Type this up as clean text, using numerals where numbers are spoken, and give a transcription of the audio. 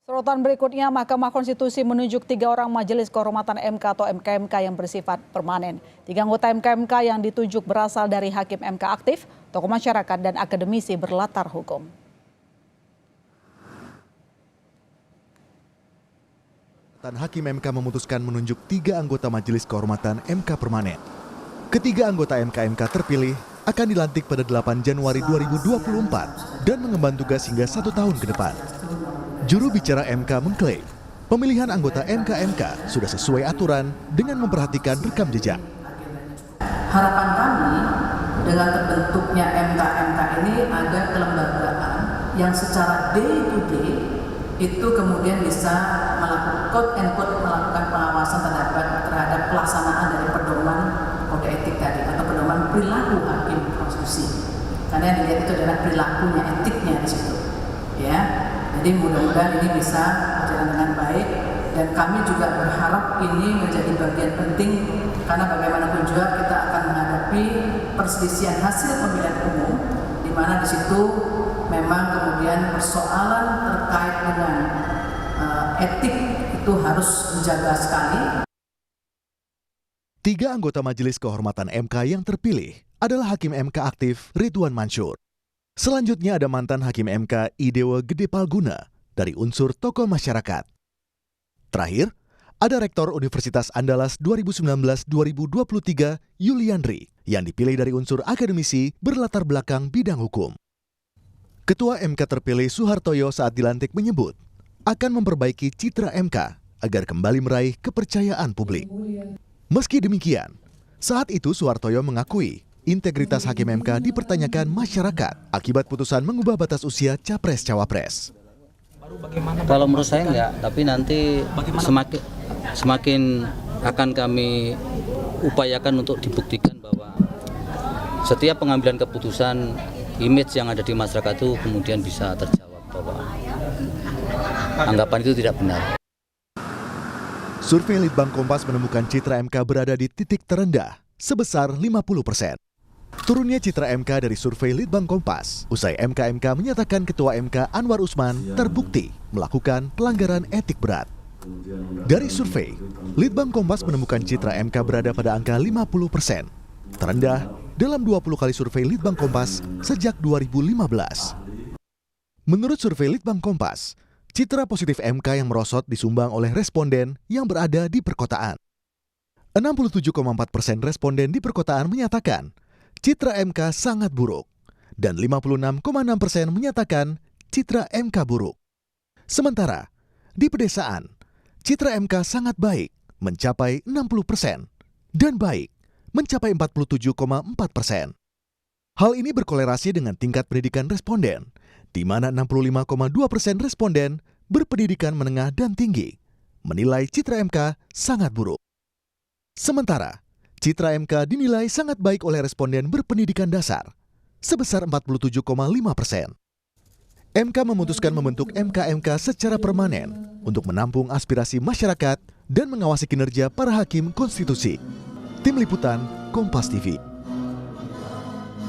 Sorotan berikutnya, Mahkamah Konstitusi menunjuk 3 orang Majelis Kehormatan MK atau MKMK yang bersifat permanen. 3 anggota MKMK yang ditunjuk berasal dari hakim MK aktif, tokoh masyarakat, dan akademisi berlatar hukum. Hakim MK memutuskan menunjuk 3 anggota Majelis Kehormatan MK permanen. Ketiga anggota MKMK terpilih akan dilantik pada 8 Januari 2024 dan mengemban tugas hingga 1 tahun ke depan. Juru bicara MK mengklaim pemilihan anggota MKMK sudah sesuai aturan dengan memperhatikan rekam jejak. Harapan kami dengan terbentuknya MKMK ini ada kelembagaan yang secara day to day itu kemudian bisa melakukan pengawasan terhadap pelaksanaan dari pedoman kode etik tadi atau pedoman perilaku hakim konstitusi. Karena yang dilihat itu adalah perilakunya, etiknya di situ. Ya. Jadi mudah-mudahan ini bisa berjalan dengan baik dan kami juga berharap ini menjadi bagian penting karena bagaimanapun juga kita akan menghadapi perselisihan hasil pemilihan umum di mana di situ memang kemudian persoalan terkait dengan etik itu harus dijaga sekali. 3 anggota Majelis Kehormatan MK yang terpilih adalah Hakim MK aktif Ridwan Mansur. Selanjutnya ada mantan Hakim MK Idewa Gede Palguna dari unsur tokoh masyarakat. Terakhir, ada Rektor Universitas Andalas 2019-2023 Yuliandri yang dipilih dari unsur akademisi berlatar belakang bidang hukum. Ketua MK terpilih Suhartoyo saat dilantik menyebut akan memperbaiki citra MK agar kembali meraih kepercayaan publik. Meski demikian, saat itu Suhartoyo mengakui integritas Hakim MK dipertanyakan masyarakat akibat putusan mengubah batas usia Capres-Cawapres. Kalau menurut saya enggak, tapi nanti semakin akan kami upayakan untuk dibuktikan bahwa setiap pengambilan keputusan, image yang ada di masyarakat itu kemudian bisa terjawab bahwa anggapan itu tidak benar. Survei Litbang Kompas menemukan citra MK berada di titik terendah sebesar 50%. Turunnya citra MK dari survei Litbang Kompas, usai MKMK menyatakan Ketua MK Anwar Usman terbukti melakukan pelanggaran etik berat. Dari survei, Litbang Kompas menemukan citra MK berada pada angka 50%, terendah dalam 20 kali survei Litbang Kompas sejak 2015. Menurut survei Litbang Kompas, citra positif MK yang merosot disumbang oleh responden yang berada di perkotaan. 67,4% responden di perkotaan menyatakan citra MK sangat buruk, dan 56,6% menyatakan citra MK buruk. Sementara, di pedesaan, citra MK sangat baik, mencapai 60%, dan baik, mencapai 47,4%. Hal ini berkolerasi dengan tingkat pendidikan responden, di mana 65,2% responden berpendidikan menengah dan tinggi, menilai citra MK sangat buruk. Sementara, citra MK dinilai sangat baik oleh responden berpendidikan dasar, sebesar 47,5%. MK memutuskan membentuk MKMK secara permanen untuk menampung aspirasi masyarakat dan mengawasi kinerja para hakim konstitusi. Tim Liputan, Kompas TV.